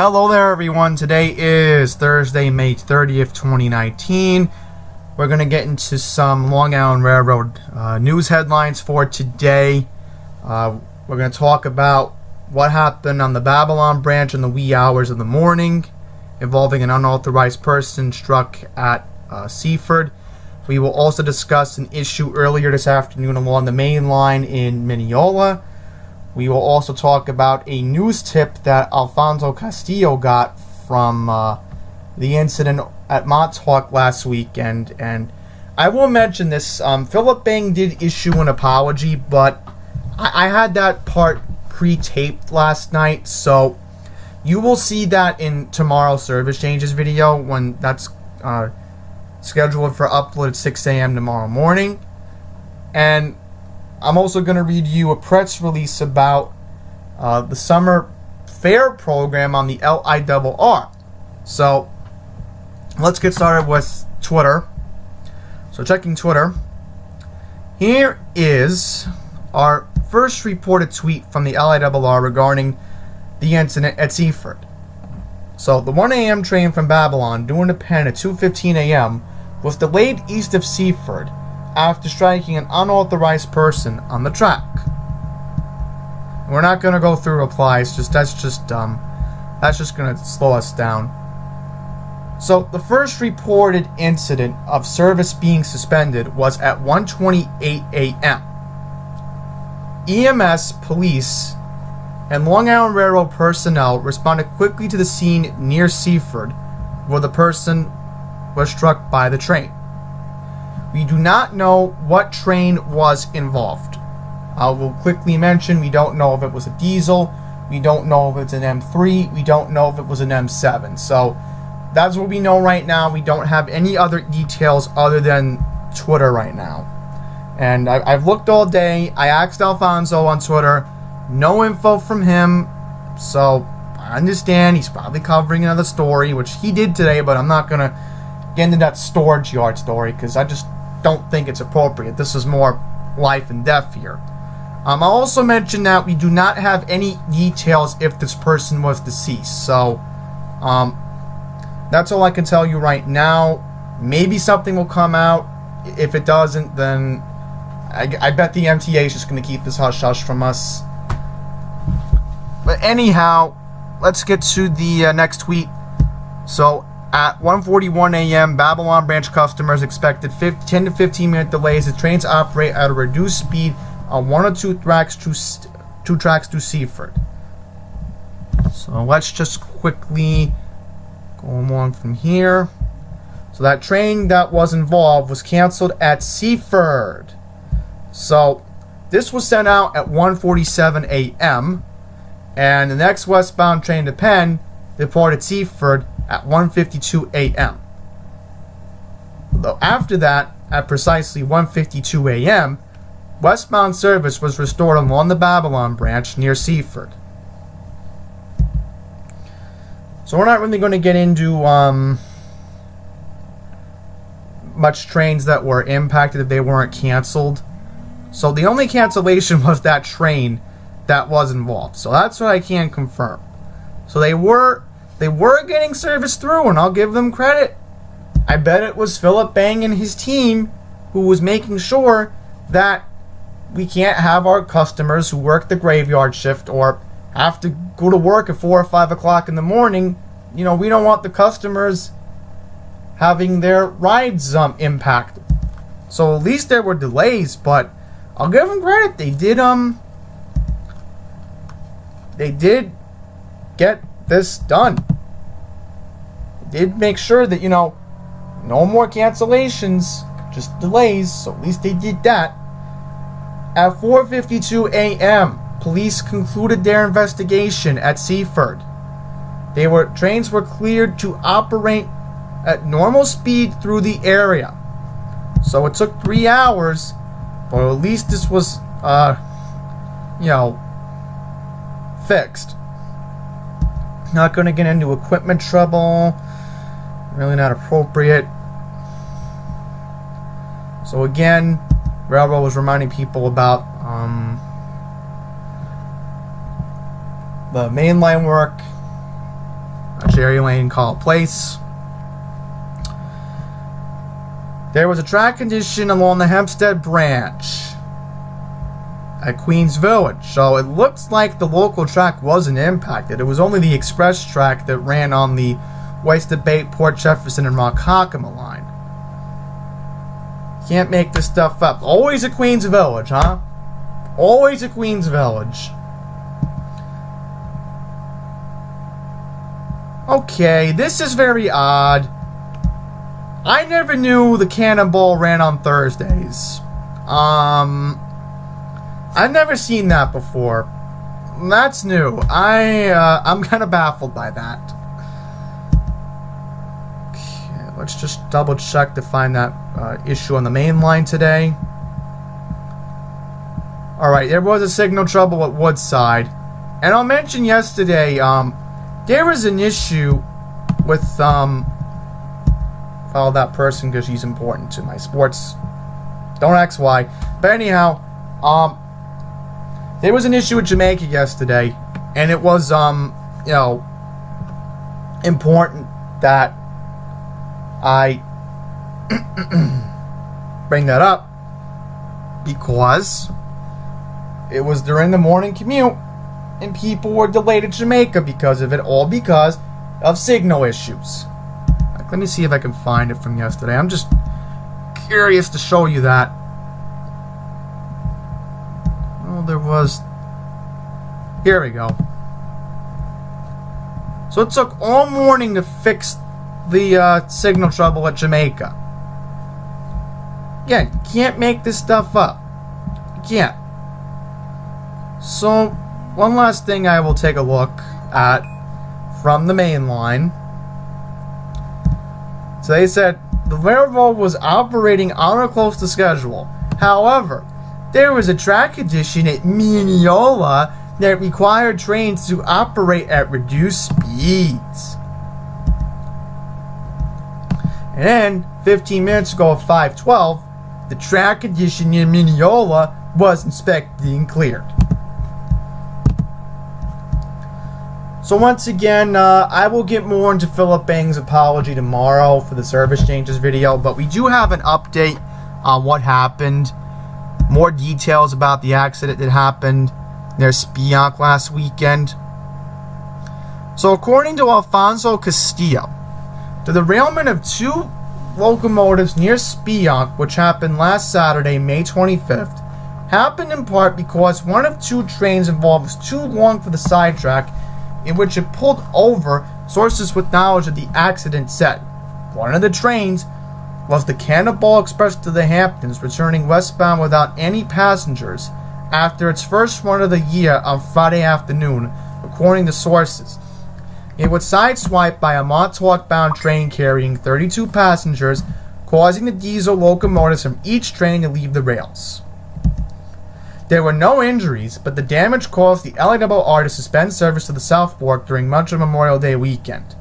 Hello there, everyone. Today is Thursday, May 30th, 2019. We're going to get into some Long Island Railroad news headlines for today. We're going to talk about what happened on the Babylon branch in the wee hours of the morning involving an unauthorized person struck at Seaford. We will also discuss an issue earlier this afternoon along the main line in Mineola. We will also talk about a news tip that Alfonso Castillo got from the incident at Montauk last weekend. And I will mention this. Philip Bang did issue an apology, but I had that part pre-taped last night. So you will see that in tomorrow's service changes video when that's scheduled for upload at 6 a.m. tomorrow morning. And I'm also going to read you a press release about the summer fair program on the LIRR. So let's get started with Twitter. So checking Twitter. Here is our first reported tweet from the LIRR regarding the incident at Seaford. So the 1 a.m. train from Babylon due to Penn at 2:15 a.m. was delayed east of Seaford after striking an unauthorized person on the track. We're not going to go through replies, that's just going to slow us down. So the first reported incident of service being suspended was at 1:28 a.m. EMS, police, and Long Island Railroad personnel responded quickly to the scene near Seaford, where the person was struck by the train. We do not know what train was involved. I will quickly mention we don't know if it was a diesel, we don't know if it's an M3, we don't know if it was an M7. So that's what we know right now. We don't have any other details other than Twitter right now. And I've looked all day. I asked Alfonso on Twitter, no info from him. So I understand he's probably covering another story, which he did today, but I'm not going to get into that storage yard story because I just don't think it's appropriate. This is more life and death here. I'll also mention that we do not have any details if this person was deceased. So that's all I can tell you right now. Maybe something will come out. If it doesn't, then I bet the MTA is just going to keep this hush-hush from us. But anyhow, let's get to the next tweet. So at 1:41 a.m., Babylon branch customers expected 10 to 15 minute delays as trains operate at a reduced speed on one or two tracks to Seaford. So let's just quickly go on from here. So that train that was involved was canceled at Seaford. So this was sent out at 1:47 a.m. and the next westbound train to Penn departed Seaford at 1:52 a.m. Though after that, at precisely 1:52 a.m., westbound service was restored along the Babylon branch near Seaford. So we're not really going to get into much trains that were impacted if they weren't canceled. So the only cancellation was that train that was involved. So that's what I can confirm. So they were getting service through, and I'll give them credit. I bet it was Philip Bang and his team who was making sure that we can't have our customers who work the graveyard shift or have to go to work at 4 or 5 o'clock in the morning. You know, we don't want the customers having their rides impacted. So at least there were delays, but I'll give them credit. They did get this done. Did make sure that, no more cancellations, just delays, so at least they did that. At 4:52 a.m., police concluded their investigation at Seaford. Trains were cleared to operate at normal speed through the area. So it took 3 hours, but at least this was, fixed. Not going to get into equipment trouble. Really not appropriate. So again, Railroad was reminding people about the mainline work Cherry Lane, Call Place. There was a track condition along the Hempstead branch at Queens Village, so it looks like the local track wasn't impacted. It was only the express track that ran on the Oyster Bay, Port Jefferson, and Rockhackama line. Can't make this stuff up. Always at Queens Village, huh? Always at Queens Village. Okay, this is very odd. I never knew the Cannonball ran on Thursdays. I've never seen that before. That's new. I'm kind of baffled by that. Okay, let's just double check to find that issue on the main line today. Alright, there was a signal trouble at Woodside. And I'll mention yesterday, there was an issue with, follow that person because she's important to my sports. Don't ask why. But anyhow, there was an issue with Jamaica yesterday, and it was, important that I bring that up because it was during the morning commute, and people were delayed at Jamaica because of it, all because of signal issues. Let me see if I can find it from yesterday. I'm just curious to show you that. Oh, there was... Here we go. So it took all morning to fix the signal trouble at Jamaica. Again, you can't make this stuff up. You can't. So, one last thing I will take a look at from the main line. So they said the railroad was operating on or close to schedule. However, there was a track condition at Mineola that required trains to operate at reduced speeds. And then, 15 minutes ago at 5:12, the track condition in Mineola was inspected and cleared. So once again, I will get more into Philip Bang's apology tomorrow for the service changes video, but we do have an update on what happened. More details about the accident that happened near Spionk last weekend. So according to Alfonso Castillo, the derailment of two locomotives near Spionk, which happened last Saturday, May 25th, happened in part because one of two trains involved was too long for the sidetrack, in which it pulled over, sources with knowledge of the accident said. One of the trains was the Cannonball Express to the Hamptons, returning westbound without any passengers after its first run of the year on Friday afternoon, according to sources. It was sideswiped by a Montauk-bound train carrying 32 passengers, causing the diesel locomotives from each train to leave the rails. There were no injuries, but the damage caused the LIRR to suspend service to the South Fork during much of Memorial Day weekend.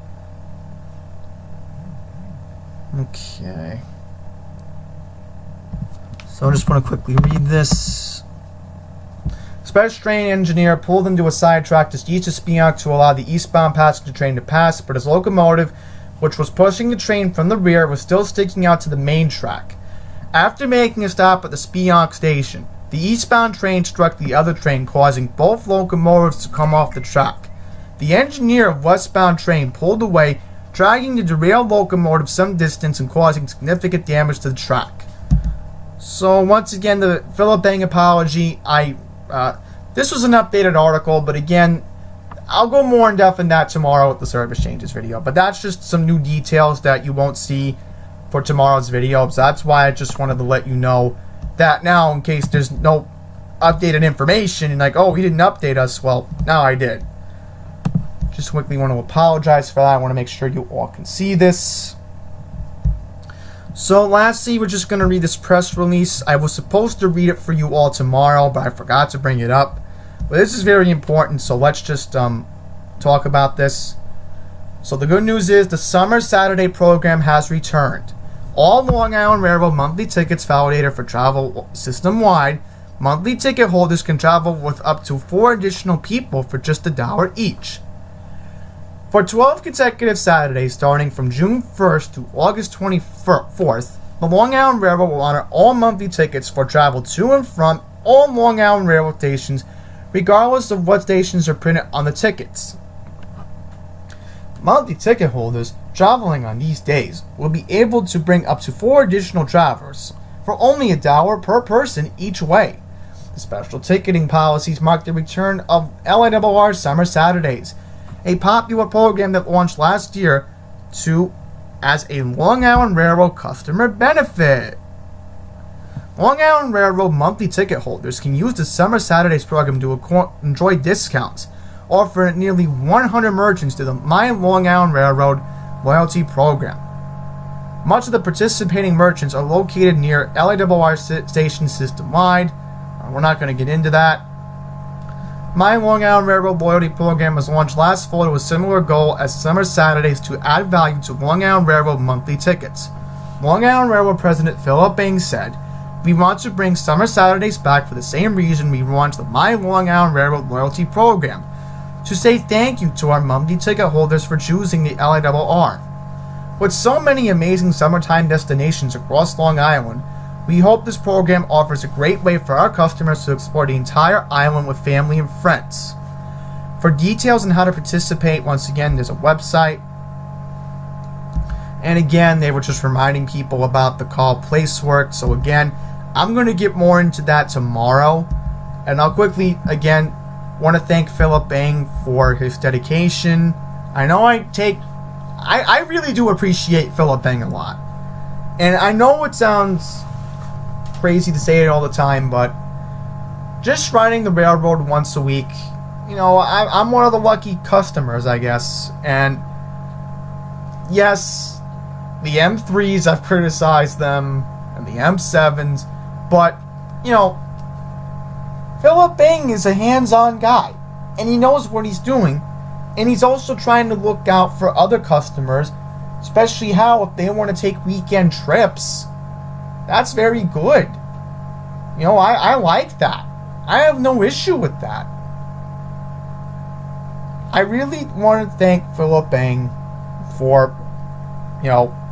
Okay. So I just want to quickly read this. Special train engineer pulled into a sidetrack just east of Spionk to allow the eastbound passenger train to pass, but his locomotive, which was pushing the train from the rear, was still sticking out to the main track. After making a stop at the Spionk station, the eastbound train struck the other train, causing both locomotives to come off the track. The engineer of westbound train pulled away, dragging the derailed locomotive some distance and causing significant damage to the track. So once again, the Philip Bang apology. This was an updated article, but again, I'll go more in depth in that tomorrow with the service changes video. But that's just some new details that you won't see for tomorrow's video. So that's why I just wanted to let you know that now, in case there's no updated information and like, oh, he didn't update us. Well, now I did. Just quickly want to apologize for that. I want to make sure you all can see this. So lastly, we're just going to read this press release. I was supposed to read it for you all tomorrow, but I forgot to bring it up. But this is very important, so let's just talk about this. So the good news is the summer Saturday program has returned. All Long Island Railroad monthly tickets validated for travel system-wide. Monthly ticket holders can travel with up to 4 additional people for just $1 each. For 12 consecutive Saturdays starting from June 1st to August 24th, the Long Island Railroad will honor all monthly tickets for travel to and from all Long Island Railroad stations, regardless of what stations are printed on the tickets. Monthly ticket holders traveling on these days will be able to bring up to 4 additional travelers for only $1 per person each way. The special ticketing policies mark the return of LIRR Summer Saturdays, a popular program that launched last year as a Long Island Railroad customer benefit. Long Island Railroad monthly ticket holders can use the Summer Saturdays program to enjoy discounts offered at nearly 100 merchants through the My Long Island Railroad loyalty program. Much of the participating merchants are located near LIRR stations system-wide. We're not going to get into that. My Long Island Railroad loyalty program was launched last fall with a similar goal as Summer Saturdays to add value to Long Island Railroad monthly tickets. Long Island Railroad President Philip Bing said, "We want to bring Summer Saturdays back for the same reason we launched the My Long Island Railroad loyalty program, to say thank you to our monthly ticket holders for choosing the LIRR. With so many amazing summertime destinations across Long Island, we hope this program offers a great way for our customers to explore the entire island with family and friends." For details on how to participate, once again, there's a website. And again, they were just reminding people about the call place work. So again, I'm going to get more into that tomorrow. And I'll quickly, again, want to thank Philip Bang for his dedication. I know I really do appreciate Philip Bang a lot. And I know it sounds crazy to say it all the time, but just riding the railroad once a week, I'm one of the lucky customers, I guess. And yes, the M3s, I've criticized them, and the M7s, but Philip Bang is a hands-on guy, and he knows what he's doing, and he's also trying to look out for other customers, especially if they want to take weekend trips. That's very good. I like that. I have no issue with that. I really want to thank Philip Bang for,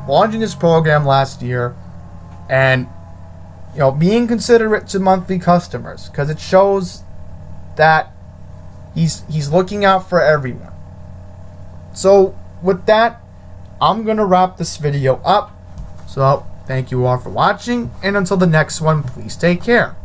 launching this program last year and, being considerate to monthly customers, because it shows that he's looking out for everyone. So with that, I'm going to wrap this video up. So thank you all for watching, and until the next one, please take care.